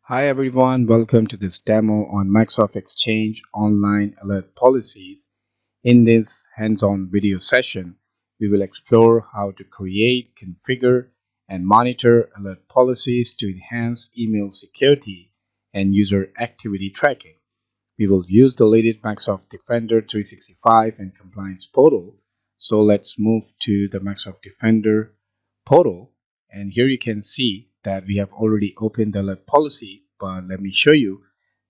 Hi everyone, welcome to this demo on Microsoft Exchange Online Alert Policies. In this hands-on video session, we will explore how to create, configure, and monitor alert policies to enhance email security and user activity tracking. We will use the latest Microsoft Defender 365 and Compliance Portal. So let's move to the Microsoft Defender portal, and here you can see that we have already opened the alert policy, but let me show you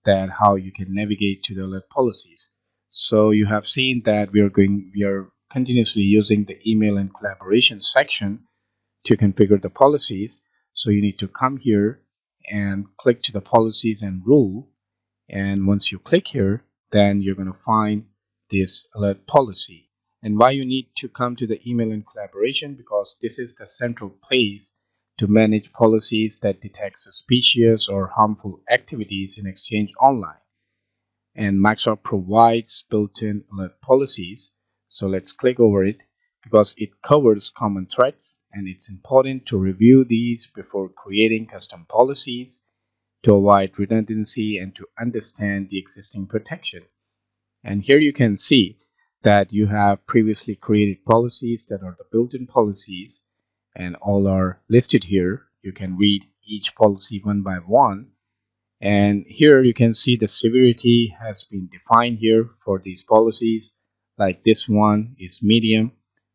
that how you can navigate to the alert policies. So you have seen that we are continuously using the email and collaboration section to configure the policies. So you need to come here and click to the policies and rule, and once you click here, then you're going to find this alert policy. And why you need to come to the email and collaboration, because this is the central place to manage policies that detect suspicious or harmful activities in Exchange Online. And Microsoft provides built-in alert policies. So let's click over it because it covers common threats, and it's important to review these before creating custom policies to avoid redundancy and to understand the existing protection. And here you can see that you have previously created policies that are the built-in policies, and all are listed here. You can read each policy one by one, and here you can see the severity has been defined here for these policies. Like this one is medium,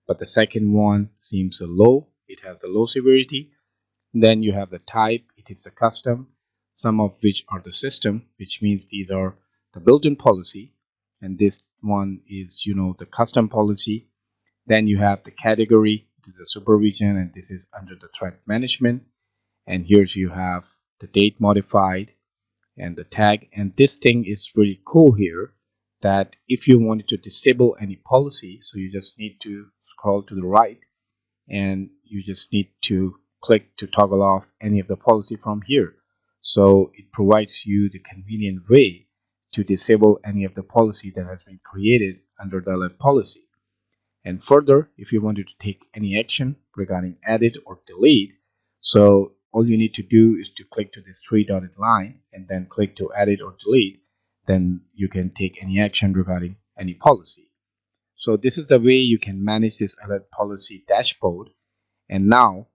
but the second one seems low. It has a low severity. Then you have the type, it is the custom, some of which are the system, which means these are the built-in policy, and this one is the custom policy. Then you have the category, this is the supervision, and this is under the threat management. And here you have the date modified and the tag. And this thing is really cool here, that if you wanted to disable any policy, so you just need to scroll to the right and you just need to click to toggle off any of the policy from here. So it provides you the convenient way to disable any of the policy that has been created under the alert policy. And further, if you wanted to take any action regarding edit or delete, so all you need to do is to click to this three dotted line and then click to edit or delete. Then you can take any action regarding any policy. So this is the way you can manage this alert policy dashboard. And now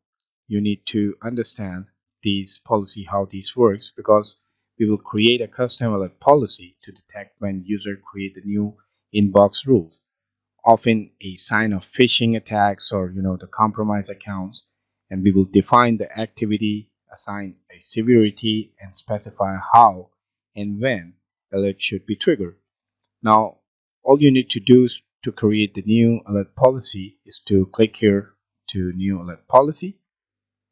you need to understand these policy, how this works, because we will create a custom alert policy to detect when user create the new inbox rules, often a sign of phishing attacks or the compromised accounts. And we will define the activity, assign a severity, and specify how and when alert should be triggered. Now all you need to do is to create the new alert policy is to click here to new alert policy,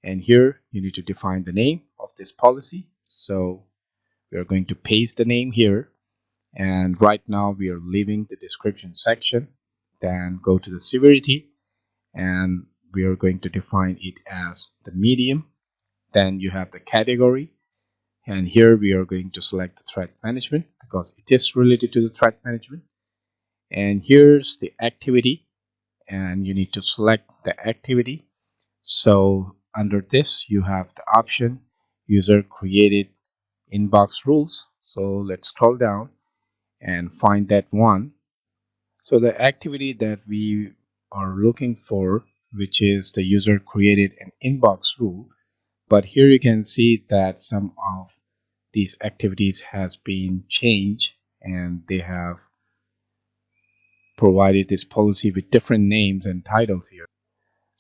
and here you need to define the name of this policy. So we are going to paste the name here, and right now we are leaving the description section. Then go to the severity, and we are going to define it as the medium. Then you have the category, and here we are going to select the threat management because it is related to the threat management. And here's the activity, and you need to select the activity. So under this you have the option user created inbox rules. So let's scroll down and find that one. So the activity that we are looking for, which is the user created an inbox rule, but here you can see that some of these activities has been changed, and they have provided this policy with different names and titles here.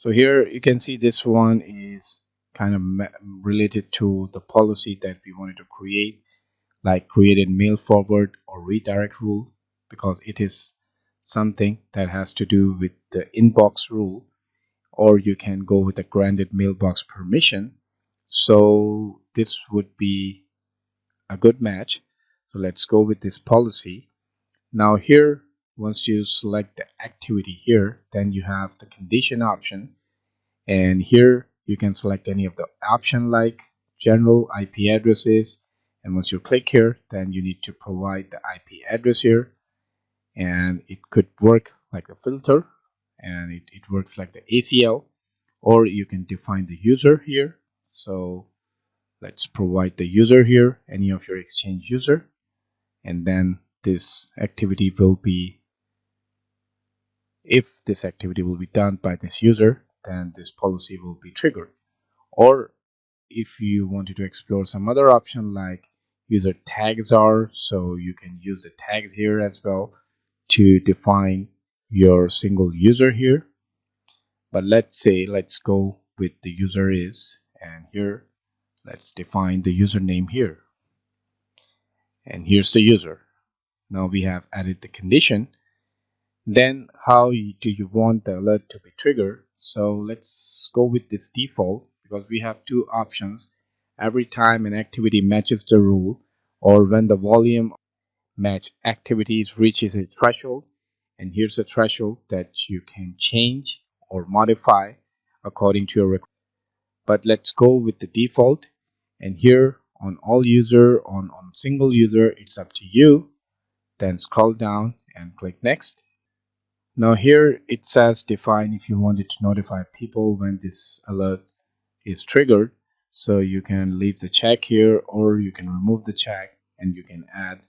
So here you can see this one is kind of related to the policy that we wanted to create, like created mail forward or redirect rule, because it is something that has to do with the inbox rule, or you can go with a granted mailbox permission. So this would be a good match. So let's go with this policy. Now here, once you select the activity here, then you have the condition option, and here you can select any of the option like general IP addresses. And once you click here, then you need to provide the IP address here, and it could work like a filter, and it works like the ACL, or you can define the user here. So let's provide the user here, any of your Exchange user, and then this activity will be, if this activity will be done by this user, then this policy will be triggered. Or if you wanted to explore some other option like user tags are, so you can use the tags here as well to define your single user here. But let's go with the user is, and here let's define the username here, and here's the user. Now we have added the condition. Then how do you want the alert to be triggered? So let's go with this default, because we have two options: every time an activity matches the rule, or when the volume match activities reaches a threshold. And here's a threshold that you can change or modify according to your requirements. But let's go with the default, and here on all user, on single user, it's up to you. Then scroll down and click next. Now here it says define if you wanted to notify people when this alert is triggered. So you can leave the check here, or you can remove the check, and you can add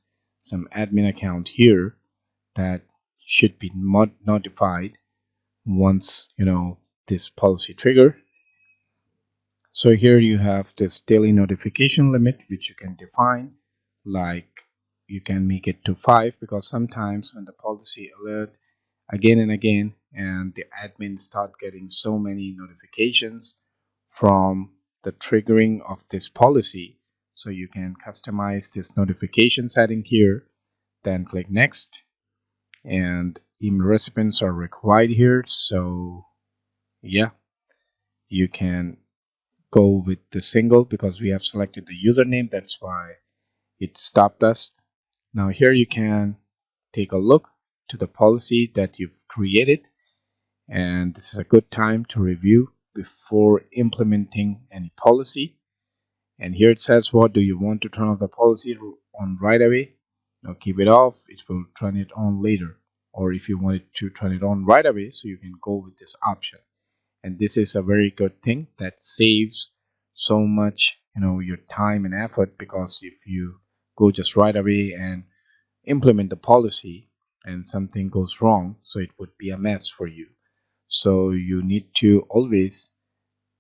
some admin account here that should be notified once this policy trigger. So here you have this daily notification limit, which you can define, like you can make it to 5, because sometimes when the policy alert again and again, and the admins start getting so many notifications from the triggering of this policy. So you can customize this notification setting here, then click next, and email recipients are required here. So yeah, you can go with the single because we have selected the username, that's why it stopped us. Now here you can take a look to the policy that you've created, and this is a good time to review before implementing any policy. And here it says, what do you want to turn off the policy on right away? Now keep it off, it will turn it on later. Or if you wanted to turn it on right away, so you can go with this option. And this is a very good thing that saves so much your time and effort, because if you go just right away and implement the policy and something goes wrong, so it would be a mess for you. So you need to always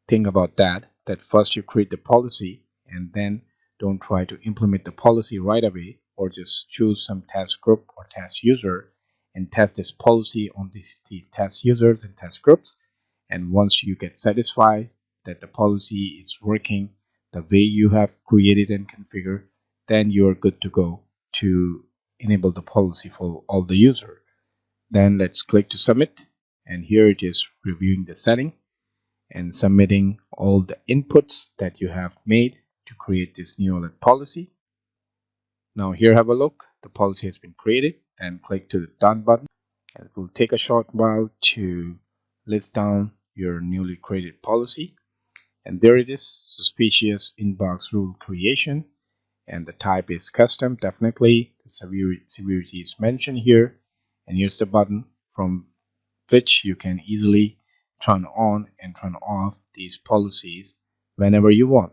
think about that first you create the policy, and then don't try to implement the policy right away, or just choose some test group or test user and test this policy on these test users and test groups. And once you get satisfied that the policy is working the way you have created and configured, then you are good to go to enable the policy for all the user. Then let's click to submit, and here it is reviewing the setting and submitting all the inputs that you have made to create this new alert policy. Now here, have a look, the policy has been created. Then click to the done button, and it will take a short while to list down your newly created policy. And there it is, suspicious inbox rule creation, and the type is custom. Definitely the severity is mentioned here, and here's the button from which you can easily turn on and turn off these policies whenever you want.